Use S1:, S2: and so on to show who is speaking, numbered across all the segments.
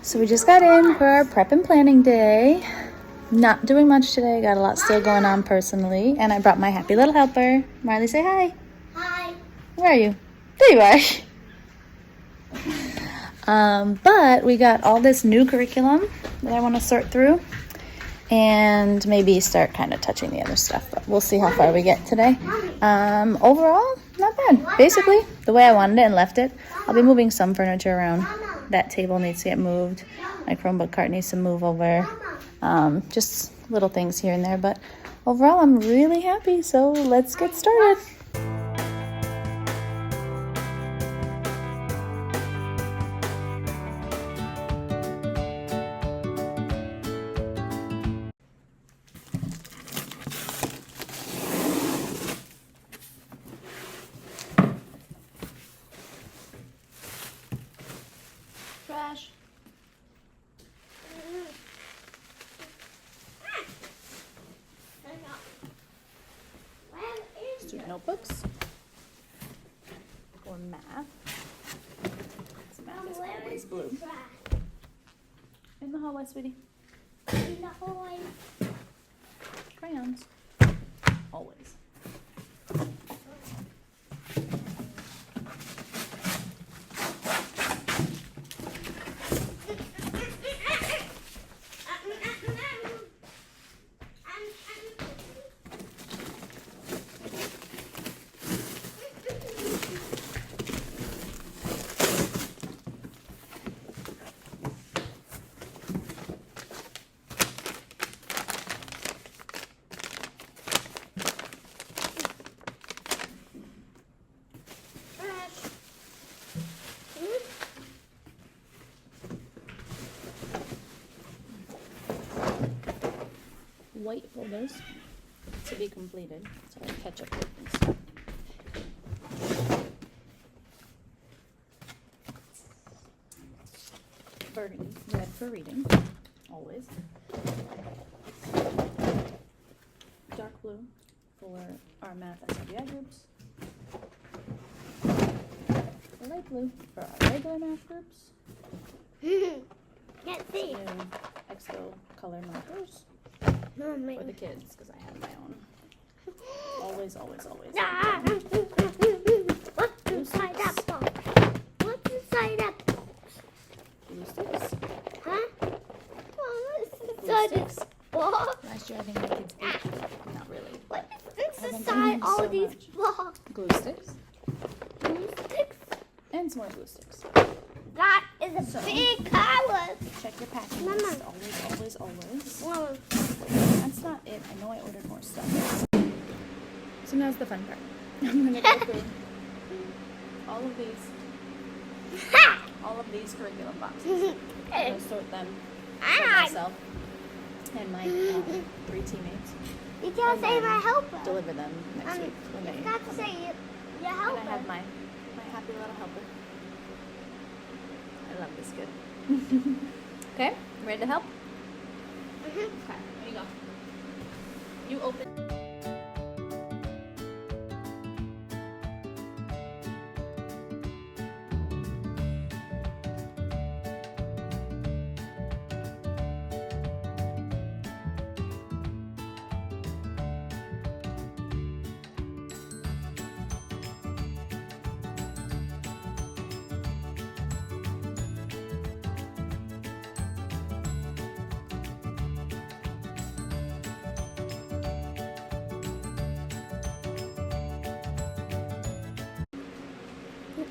S1: So we just got in for our prep and planning day. Not doing much today. Got a lot still going on personally. And I brought my happy little helper. Marley, say hi.
S2: Hi.
S1: Where are you? There you are. But we got all this new curriculum that I want to sort through. And maybe start kind of touching the other stuff. But we'll see how far we get today. Overall, not bad. Basically, the way I wanted it and left it. I'll be moving some furniture around. That table needs to get moved. My Chromebook cart needs to move over. Just little things here and there. But overall, I'm really happy. So let's get started. Trash. Student notebooks for math. Math is always blue. In the hallway, sweetie.
S2: In the hallway.
S1: Crayons. Always. White folders to be completed, so I'll catch up with and stuff. Burgundy, red for reading, always. Dark blue for our math SWI groups. The light blue for our regular math groups.
S2: Can't see.
S1: And Expo color markers.
S2: Mommy.
S1: For the kids, because I have my own. Always, always, always.
S2: What's inside that box? What's inside that box?
S1: Glue sticks.
S2: Huh? Oh, what's
S1: Glue
S2: inside
S1: sticks.
S2: this box?
S1: Last year I think my kids ate them. Not really.
S2: What
S1: I
S2: is
S1: haven't
S2: inside
S1: eaten
S2: all
S1: so
S2: these
S1: much.
S2: blocks?
S1: Glue sticks.
S2: Glue sticks?
S1: And some more glue sticks.
S2: That is a big power.
S1: Check your packing
S2: Mama.
S1: list. Always, always, always.
S2: Well,
S1: That's not it. I know I ordered more stuff. So now's the fun part. I'm gonna go through all of these curriculum boxes. I'm gonna sort them for myself and my 3 teammates.
S2: You can't
S1: And
S2: say
S1: then
S2: my helper.
S1: Deliver them next week when they
S2: You got to
S1: come
S2: say
S1: in.
S2: your
S1: And
S2: helper.
S1: I have my happy little helper. I love this kid. Okay, ready to help?
S2: Mhm.
S1: Okay, there you go. You open.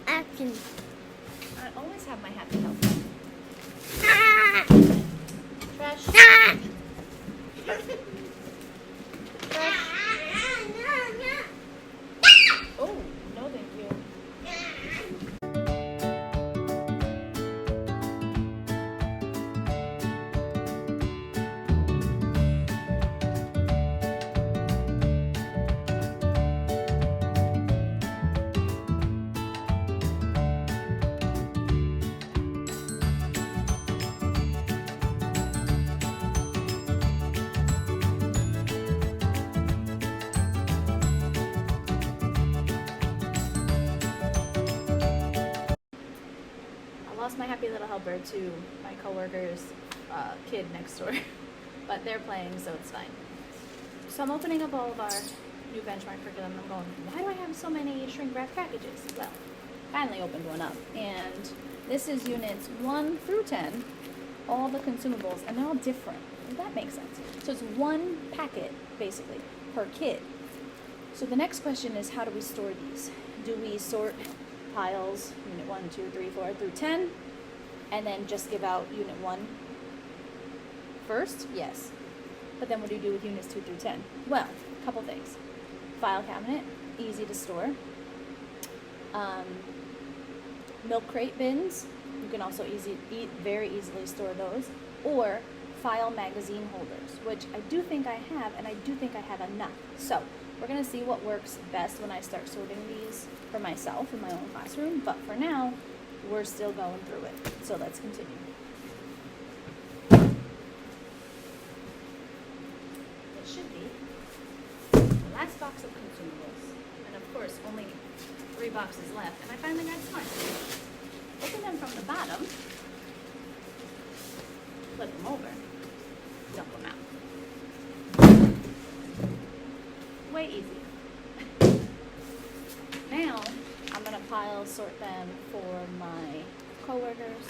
S2: Action.
S1: I always have my happy helper.
S2: Ah!
S1: Trash.
S2: Ah!
S1: Oh, no thank you. my happy little helper to my coworker's kid next door, but they're playing, so it's fine. So I'm opening up all of our new benchmark curriculum. I'm going, why do I have so many shrink wrap packages? Well, finally opened one up, and this is units 1 through 10, all the consumables, and they're all different. Does that make sense? So it's one packet, basically, per kid. So the next question is, how do we store these? Do we sort piles, unit 1, 2, 3, 4 through 10, and then just give out unit 1 first? Yes. But then what do you do with units 2 through 10? Well, a couple things. File cabinet, easy to store. Milk crate bins, you can also very easily store those. Or file magazine holders, which I do think I have, and I do think I have enough. So we're going to see what works best when I start sorting these for myself in my own classroom. But for now, we're still going through it. So let's continue. It should be the last box of consumables. And of course, only 3 boxes left. And I finally got smart. Open them from the bottom. Flip them over. Dump them out. Way easy. Now, I'm going to pile sort them for my coworkers,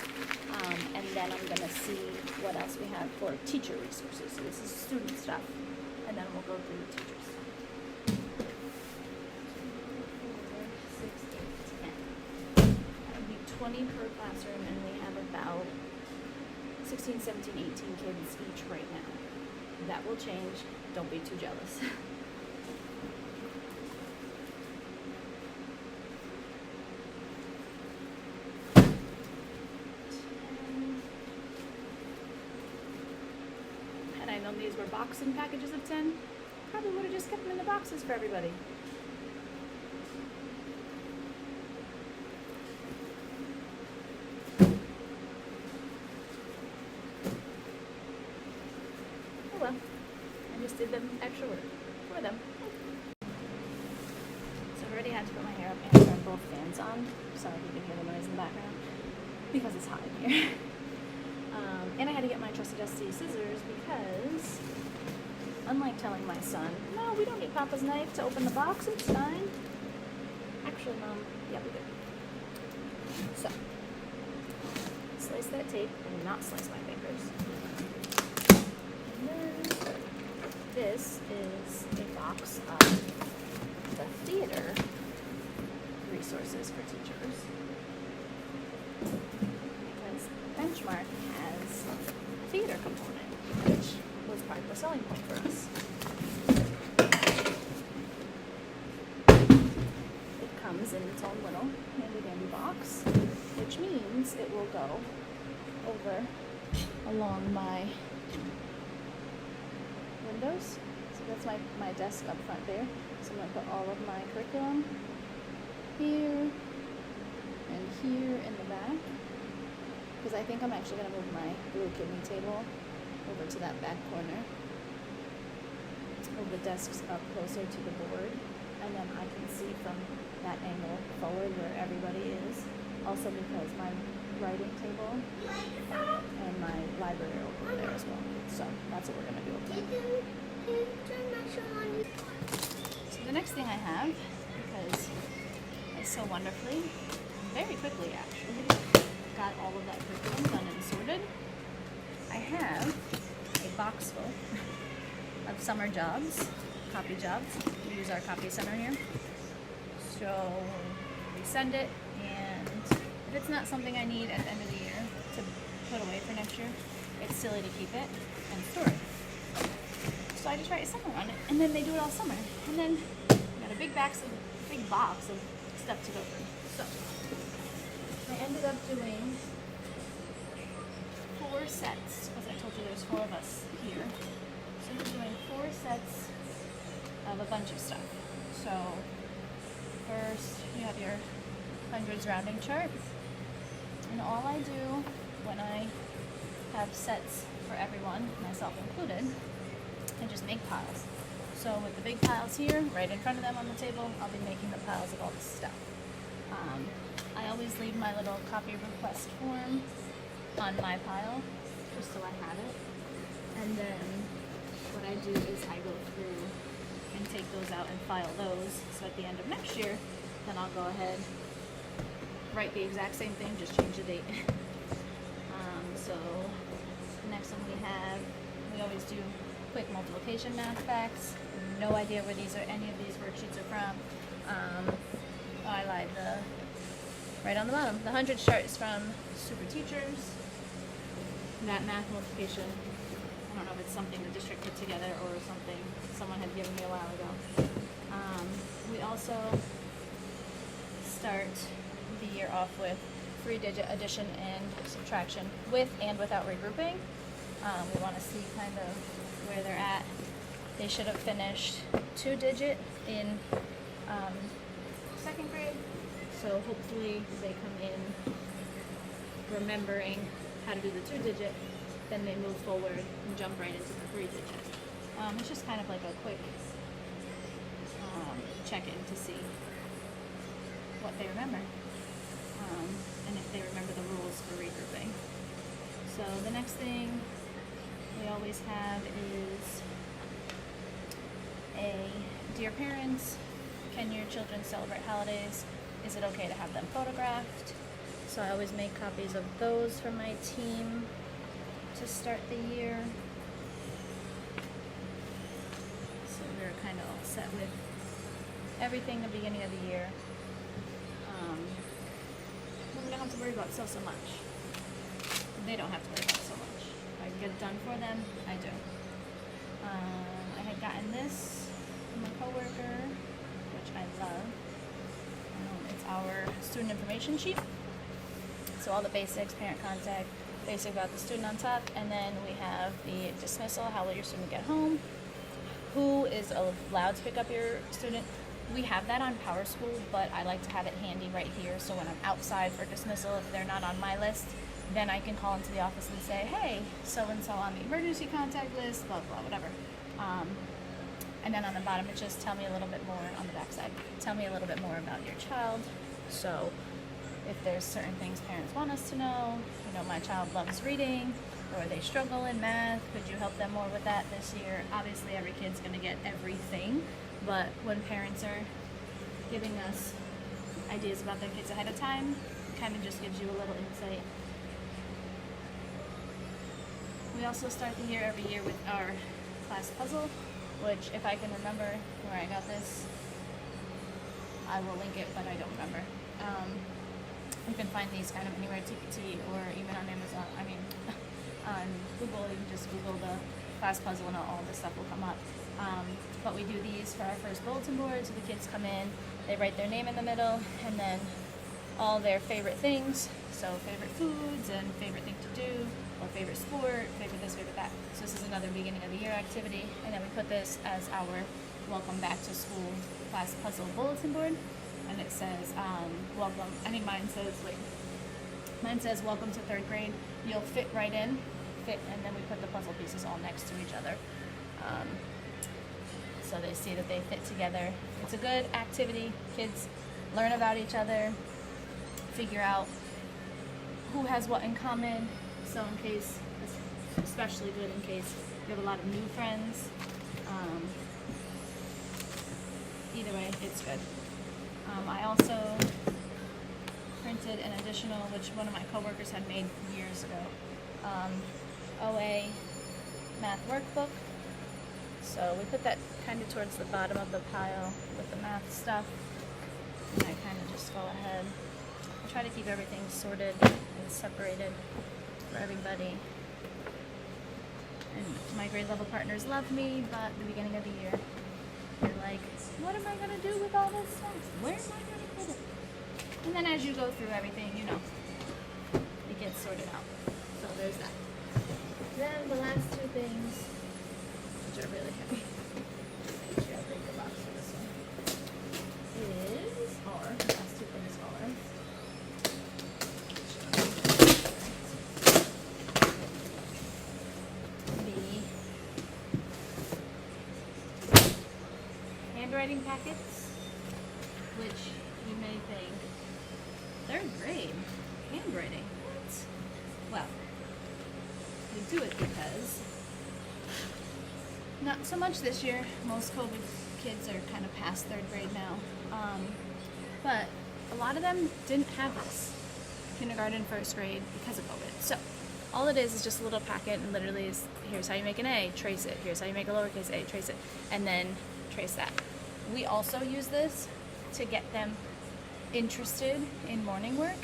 S1: and then I'm going to see what else we have for teacher resources. So this is student stuff, and then we'll go through the teachers. 4, 6, 8, 10. That would be 20 per classroom, and we have about 16, 17, 18 kids each right now. That will change. Don't be too jealous. Had I known these were boxing packages of 10, probably would have just kept them in the boxes for everybody. Well, I just did them extra work for them. So I already had to put my hair up and turn both fans on. Sorry if you can hear the noise in the background, because it's hot in here. And I had to get my trusty dusty scissors because, unlike telling my son, no, we don't need Papa's knife to open the box, it's fine. Actually, Mom, yeah, we do. So, slice that tape and not slice my fingers. This is a box of the theater resources for teachers, because Benchmark has a theater component, which was part of the selling point for us. It comes in its own little handy-dandy box, which means it will go over along my windows. So that's my desk up front there. So I'm going to put all of my curriculum here and here in the back, because I think I'm actually going to move my blue kidney table over to that back corner. Move the desks up closer to the board, and then I can see from that angle forward where everybody is. Also because my writing table and my library are over there as well. So that's what we're going to do over there. So the next thing I have, because I so wonderfully, very quickly actually, got all of that curriculum done and sorted, I have a box full of summer jobs, copy jobs. We use our copy center here. So we send it, and if it's not something I need at the end of the year to put away for next year, it's silly to keep it and store it. So I just write summer on it, and then they do it all summer. And then we got a big box of stuff to go through. So I ended up doing 4 sets, because I told you there's 4 of us here. So we're doing 4 sets of a bunch of stuff. So first you have your hundreds rounding chart, and all I do when I have sets for everyone, myself included, I just make piles. So with the big piles here, right in front of them on the table, I'll be making the piles of all this stuff. I always leave my little copy request form on my pile, just so I have it. And then what I do is I go through and take those out and file those. So at the end of next year, then I'll go ahead, write the exact same thing, just change the date. So the next one we always do quick multiplication math facts. No idea where any of these worksheets are from. I lied, right on the bottom. The 100 chart is from Super Teachers. That math multiplication, I don't know if it's something the district put together or something someone had given me a while ago. We also start the year off with 3-digit addition and subtraction with and without regrouping. We want to see kind of where they're at. They should have finished 2-digit in second grade, so hopefully they come in remembering how to do the 2-digit, then they move forward and jump right into the 3-digit. It's just kind of like a quick check-in to see what they remember, and if they remember the rules for regrouping. So the next thing we always have is dear parents, can your children celebrate holidays? Is it okay to have them photographed? So I always make copies of those for my team to start the year. So we're kind of all set with everything at the beginning of the year. We don't have to worry about so much. They don't have to worry about so much. I get it done for them, I do. I had gotten this from a coworker, which I love. It's our student information sheet. So all the basics, parent contact, basic about the student on top, and then we have the dismissal, how will your student get home, who is allowed to pick up your student. We have that on PowerSchool, but I like to have it handy right here, so when I'm outside for dismissal, if they're not on my list, then I can call into the office and say, hey, so-and-so on the emergency contact list, blah, blah, whatever. And then on the bottom, it just tell me a little bit more on the backside. Tell me a little bit more about your child. So if there's certain things parents want us to know, my child loves reading, or they struggle in math, could you help them more with that this year? Obviously, every kid's gonna get everything, but when parents are giving us ideas about their kids ahead of time, it kind of just gives you a little insight. We also start the year every year with our class puzzle, which if I can remember where I got this, I will link it, but I don't remember. You can find these kind of anywhere, TPT, or even on Amazon, on Google. You can just Google the class puzzle and all this stuff will come up. But we do these for our first bulletin board, so the kids come in, they write their name in the middle, and then all their favorite things, so favorite foods and favorite thing to do, or favorite sport, favorite this, favorite that. So this is another beginning of the year activity, and then we put this as our welcome back to school class puzzle bulletin board, and it says mine says welcome to 3rd grade. You'll fit right in, and then we put the puzzle pieces all next to each other, so they see that they fit together. It's a good activity. Kids learn about each other, figure out who has what in common. So in case, especially good in case you have a lot of new friends. Either way, it's good. I also printed an additional, which one of my coworkers had made years ago, OA math workbook. So we put that kind of towards the bottom of the pile with the math stuff. And I kind of just go ahead. I try to keep everything sorted and separated for everybody. And my grade level partners love me, but at the beginning of the year, they're like, what am I going to do with all this stuff? Where am I going to put it? And then as you go through everything, it gets sorted out. So there's that. Then the last two things, which are really heavy. Actually, I'll break the box for this one. The last two things are the handwriting packets, which you may think Third grade, handwriting. What? Well, we do it because not so much this year. Most COVID kids are kind of past third grade now. But a lot of them didn't have this. Kindergarten, first grade, because of COVID. So all it is just a little packet, and literally is, here's how you make an A, trace it. Here's how you make a lowercase a, trace it. And then trace that. We also use this to get them interested in morning work.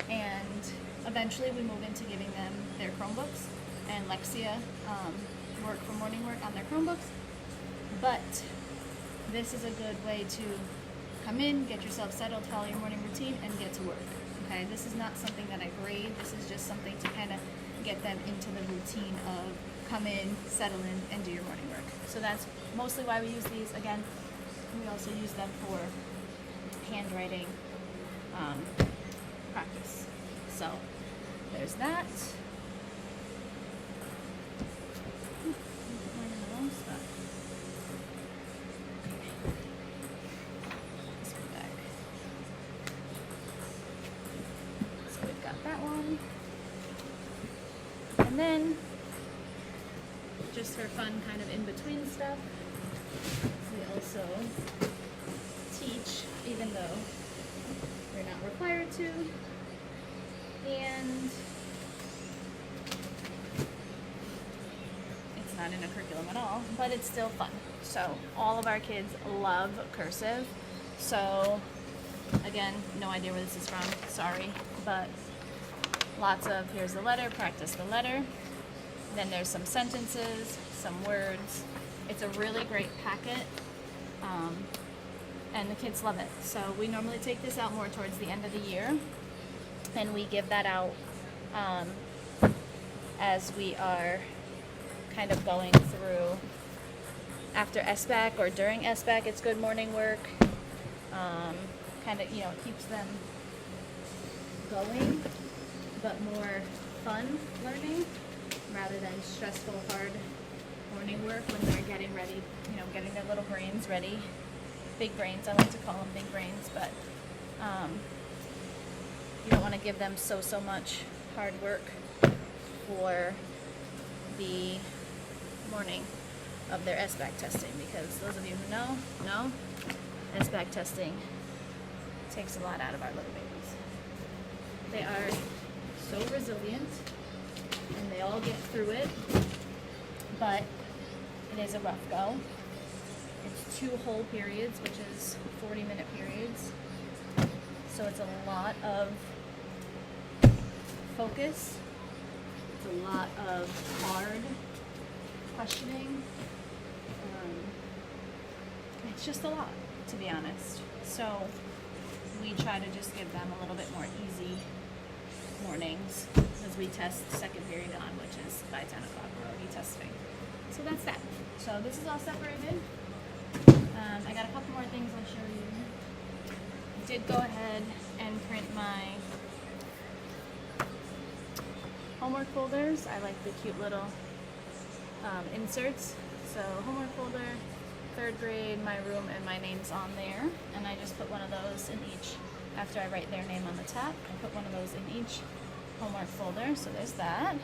S1: And eventually we move into giving them their Chromebooks and Lexia work for morning work on their Chromebooks. But this is a good way to come in, get yourself settled, follow your morning routine, and get to work. Okay, this is not something that I grade. This is just something to kind of get them into the routine of come in, settle in, and do your morning work. So that's mostly why we use these. Again, we also use them for handwriting practice. So there's that. And then, just for fun kind of in between stuff, we also teach, even though we're not required to, and it's not in a curriculum at all, but it's still fun. So all of our kids love cursive. So again, no idea where this is from, sorry, but lots of, here's the letter, practice the letter. Then there's some sentences, some words. It's a really great packet, and the kids love it. So we normally take this out more towards the end of the year, and we give that out as we are kind of going through after SBAC or during SBAC. It's good morning work. Kind of, it keeps them going, but more fun learning rather than stressful, hard morning work when they're getting ready, getting their little brains ready. Big brains, I like to call them big brains, but you don't want to give them so much hard work for the morning of their SBAC testing, because those of you who know, SBAC testing takes a lot out of our little babies. They are so resilient, and they all get through it, but it is a rough go. It's 2 whole periods, which is 40-minute periods, so it's a lot of focus. It's a lot of hard questioning. It's just a lot, to be honest. So we try to just give them a little bit more easy mornings as we test second period on, which is by 10 o'clock. We'll be testing. So that's that. So this is all separated. I got a couple more things I'll show you. I did go ahead and print my homework folders. I like the cute little inserts. So homework folder, 3rd grade, my room, and my name's on there. And I just put one of those in each. After I write their name on the top, I put one of those in each homework folder. So there's that.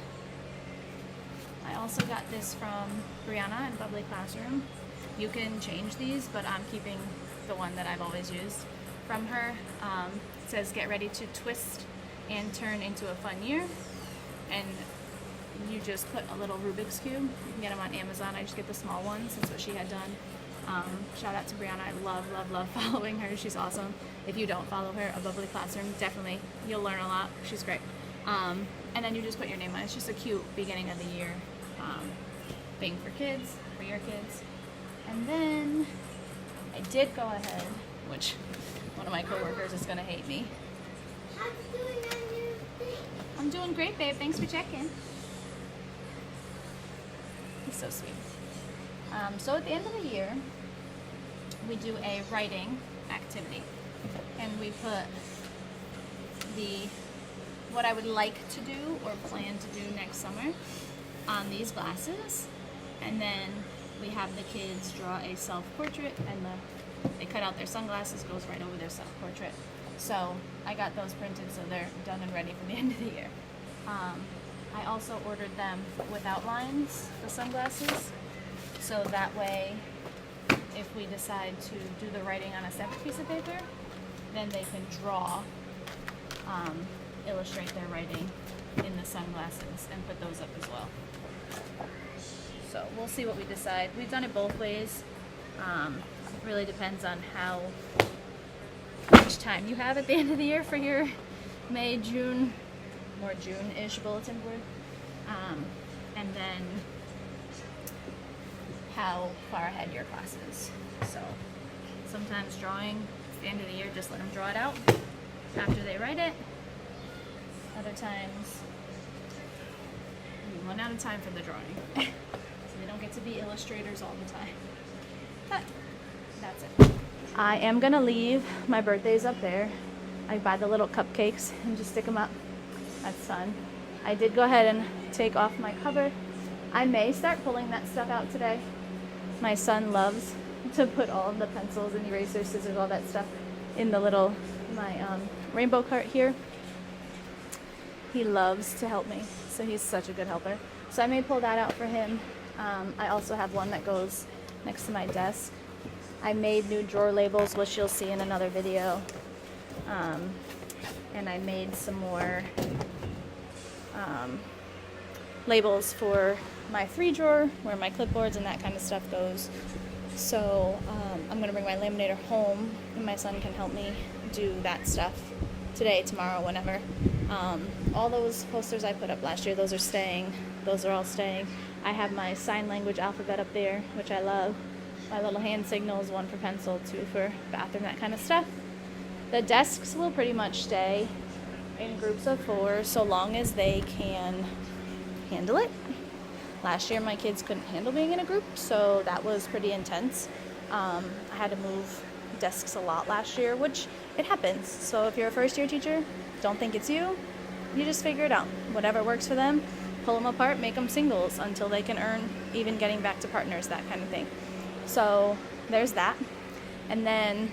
S1: I also got this from Brianna in Bubbly Classroom. You can change these, but I'm keeping the one that I've always used from her. It says, get ready to twist and turn into a fun year. And you just put a little Rubik's Cube. You can get them on Amazon. I just get the small ones. That's what she had done. Shout out to Brianna. I love following her. She's awesome. If you don't follow her, A Bubbly Classroom, definitely. You'll learn a lot. She's great. And then you just put your name on it. It's just a cute beginning of the year thing for kids, for your kids. And then I did go ahead, which one of my coworkers is going to hate me.
S2: How's it doing on your thing?
S1: I'm doing great, babe. Thanks for checking. He's so sweet. So at the end of the year, we do a writing activity. And we put what I would like to do or plan to do next summer on these glasses. And then we have the kids draw a self-portrait, and they cut out their sunglasses, goes right over their self-portrait. So I got those printed so they're done and ready for the end of the year. I also ordered them without lines, the sunglasses, so that way if we decide to do the writing on a separate piece of paper, then they can draw, illustrate their writing in the sunglasses and put those up as well. So we'll see what we decide. We've done it both ways. It really depends on how much time you have at the end of the year for your May, June, more June-ish bulletin board. And then how far ahead your class is. So sometimes drawing, at the end of the year, just let them draw it out after they write it. Other times, we run out of time for the drawing. So they don't get to be illustrators all the time. But that's it. I am gonna leave my birthdays up there. I buy the little cupcakes and just stick them up. That's fun. I did go ahead and take off my cover. I may start pulling that stuff out today. My son loves to put all of the pencils and erasers, scissors, all that stuff in the little, my rainbow cart here. He loves to help me, so he's such a good helper. So I may pull that out for him. I also have one that goes next to my desk. I made new drawer labels, which you'll see in another video. And I made some more labels for my 3 drawer where my clipboards and that kind of stuff goes. So I'm gonna bring my laminator home and my son can help me do that stuff today, tomorrow, whenever. All those posters I put up last year, those are staying. Those are all staying. I have my sign language alphabet up there, which I love. My little hand signals, 1 for pencil, 2 for bathroom, that kind of stuff. The desks will pretty much stay in groups of 4 so long as they can handle it. Last year my kids couldn't handle being in a group, so that was pretty intense. I had to move desks a lot last year, which it happens. So if you're a first year teacher, don't think it's you. You just figure it out. Whatever works for them, pull them apart, make them singles until they can earn even getting back to partners, that kind of thing. So there's that. And then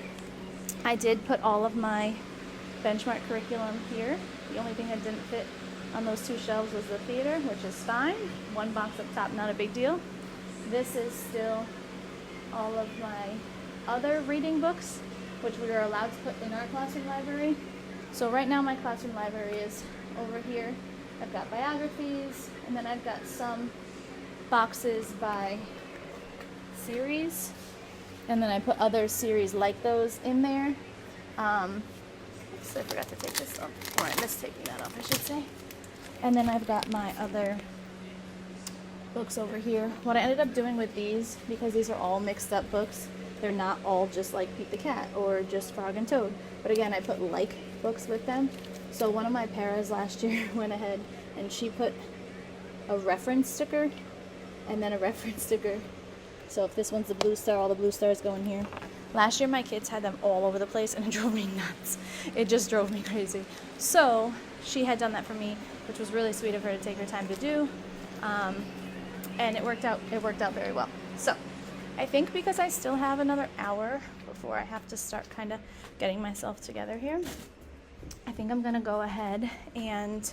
S1: I did put all of my benchmark curriculum here. The only thing that didn't fit on those 2 shelves was the theater, which is fine. 1 box up top, not a big deal. This is still all of my other reading books, which we are allowed to put in our classroom library. So right now my classroom library is over here. I've got biographies, and then I've got some boxes by series, and then I put other series like those in there. Oops, I forgot to take this off, or I missed taking that off, I should say. And then I've got my other books over here. What I ended up doing with these, because these are all mixed up books, they're not all just like Pete the Cat or just Frog and Toad. But again, I put like books with them. So one of my paras last year went ahead and she put a reference sticker and then a reference sticker. So if this one's the blue star, all the blue stars go in here. Last year my kids had them all over the place and it drove me nuts. It just drove me crazy. So she had done that for me, which was really sweet of her to take her time to do. And it worked out very well. So I think because I still have another hour before I have to start kind of getting myself together here, I think I'm gonna go ahead and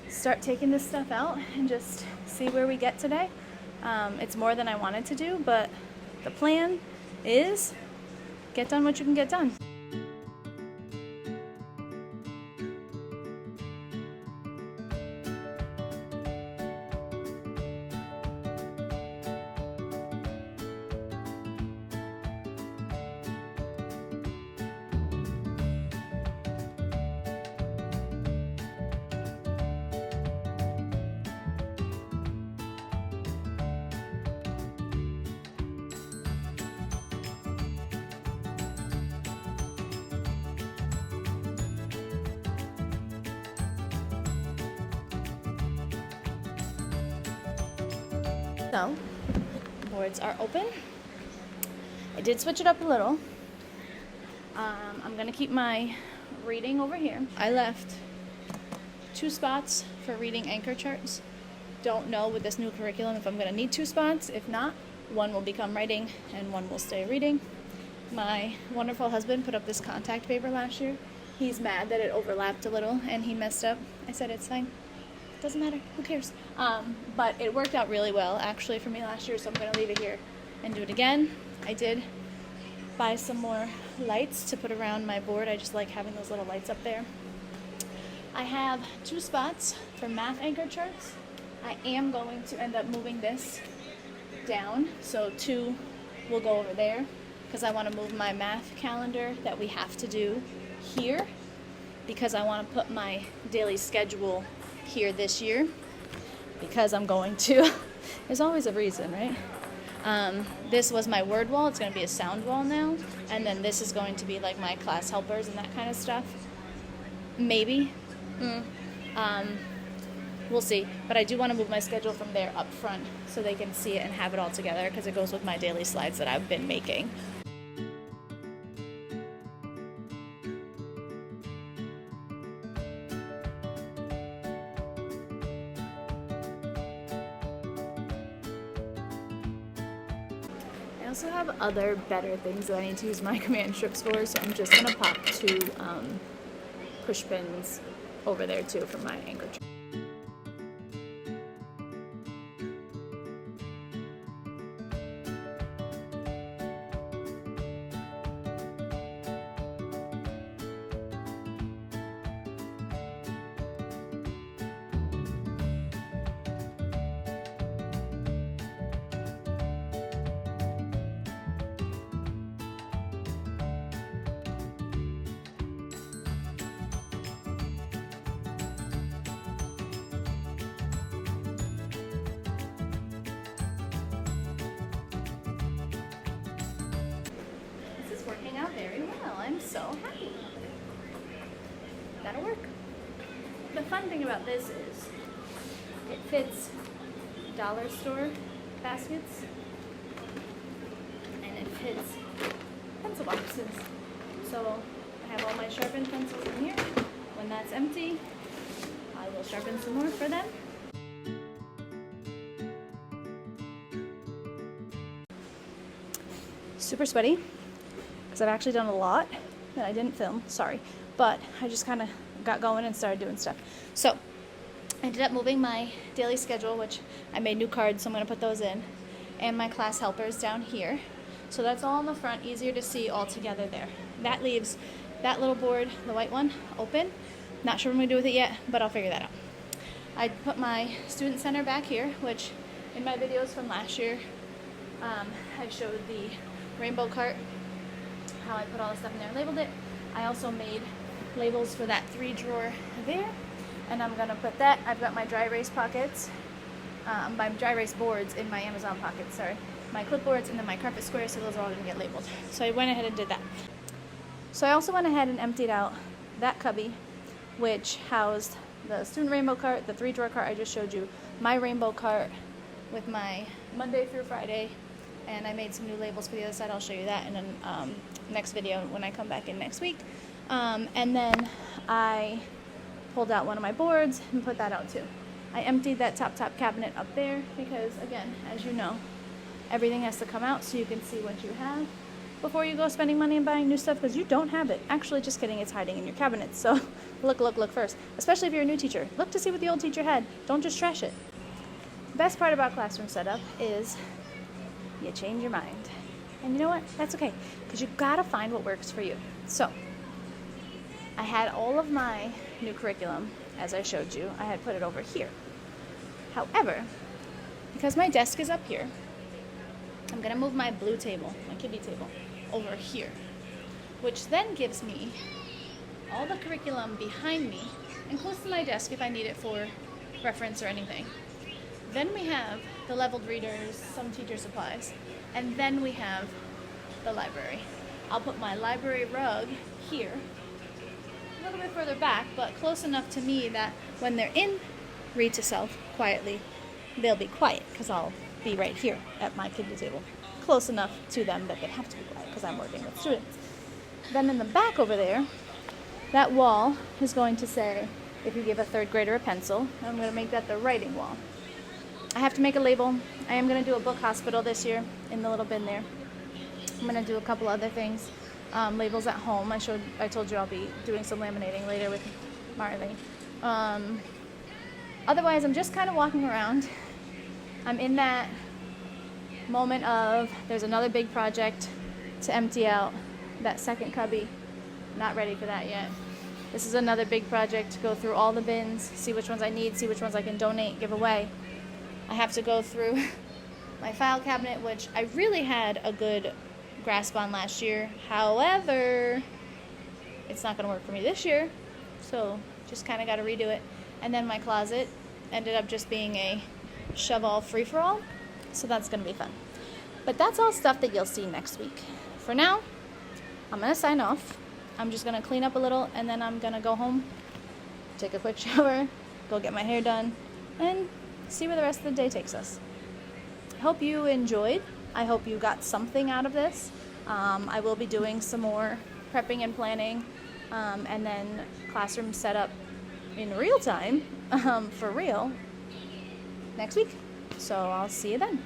S1: start taking this stuff out and just see where we get today. It's more than I wanted to do, but the plan is get done what you can get done. So, boards are open. I did switch it up a little. I'm gonna keep my reading over here. I left 2 spots for reading anchor charts. Don't know with this new curriculum if I'm gonna need 2 spots. If not, 1 will become writing and 1 will stay reading. my wonderful husband put up this contact paper last year. He's mad that it overlapped a little and he messed up. I said, it's fine. Doesn't matter. Who cares? But it worked out really well, actually, for me last year, so I'm going to leave it here and do it again. I did buy some more lights to put around my board. I just like having those little lights up there. I have 2 spots for math anchor charts. I am going to end up moving this down, so 2 will go over there because I want to move my math calendar that we have to do here because I want to put my daily schedule here this year because I'm going to. There's always a reason, right? This was my word wall. It's going to be a sound wall now, and then this is going to be like my class helpers and that kind of stuff. Maybe. We'll see. But I do want to move my schedule from there up front so they can see it and have it all together because it goes with my daily slides that I've been making. I also have other better things that I need to use my command strips for, so I'm just going to pop 2 push pins over there too for my anchor. Working out very well. I'm so happy. That'll work. The fun thing about this is it fits dollar store baskets and it fits pencil boxes. So I have all my sharpened pencils in here. When that's empty, I will sharpen some more for them. Super sweaty. I've actually done a lot that I didn't film, sorry, but I just kind of got going and started doing stuff. So I ended up moving my daily schedule, which I made new cards, so I'm going to put those in, and my class helpers down here. So that's all on the front, easier to see all together there. That leaves that little board, the white one, open. Not sure what I'm going to do with it yet, but I'll figure that out. I put my student center back here, which in my videos from last year, I showed the rainbow cart, how I put all the stuff in there and labeled it. I also made labels for that 3 drawer there, and I'm gonna put that. I've got my dry erase pockets, my dry erase boards in my Amazon pockets, sorry, my clipboards, and then my carpet squares, so those are all gonna get labeled. So I went ahead and did that. So I also went ahead and emptied out that cubby, which housed the student rainbow cart, the 3 drawer cart I just showed you, my rainbow cart with my Monday through Friday, and I made some new labels for the other side. I'll show you that in a next video when I come back in next week. And then I pulled out one of my boards and put that out too. I emptied that top cabinet up there because, again, as you know, everything has to come out so you can see what you have before you go spending money and buying new stuff, because you don't have it. Actually, just kidding, it's hiding in your cabinets. So look first. Especially if you're a new teacher. Look to see what the old teacher had. Don't just trash it. The best part about classroom setup is you change your mind. And you know what? That's okay, because you gotta find what works for you. So I had all of my new curriculum, as I showed you. I had put it over here. However, because my desk is up here, I'm gonna move my blue table, my kiddie table, over here, which then gives me all the curriculum behind me and close to my desk if I need it for reference or anything. Then we have the leveled readers, some teacher supplies, and then we have the library. I'll put my library rug here, a little bit further back, but close enough to me that when they're in Read to Self quietly, they'll be quiet, because I'll be right here at my kiddie table, close enough to them that they have to be quiet, because I'm working with students. Then in the back over there, that wall is going to say, if you give a 3rd grader a pencil, I'm going to make that the writing wall. I have to make a label. I am going to do a book hospital this year in the little bin there. I'm gonna do a couple other things. Labels at home. I told you I'll be doing some laminating later with Marley. Otherwise, I'm just kind of walking around. I'm in that moment of there's another big project to empty out that second cubby. Not ready for that yet. This is another big project to go through all the bins, see which ones I need, see which ones I can donate, give away. I have to go through my file cabinet, which I really had a good grasp on last year. However, it's not going to work for me this year, so just kind of got to redo it. And then my closet ended up just being a shove-all free-for-all, so that's going to be fun. But that's all stuff that you'll see next week. For now, I'm going to sign off. I'm just going to clean up a little, and then I'm going to go home, take a quick shower, go get my hair done, and see where the rest of the day takes us. I hope you enjoyed. I hope you got something out of this. I will be doing some more prepping and planning, and then classroom setup in real time, for real, next week. So I'll see you then.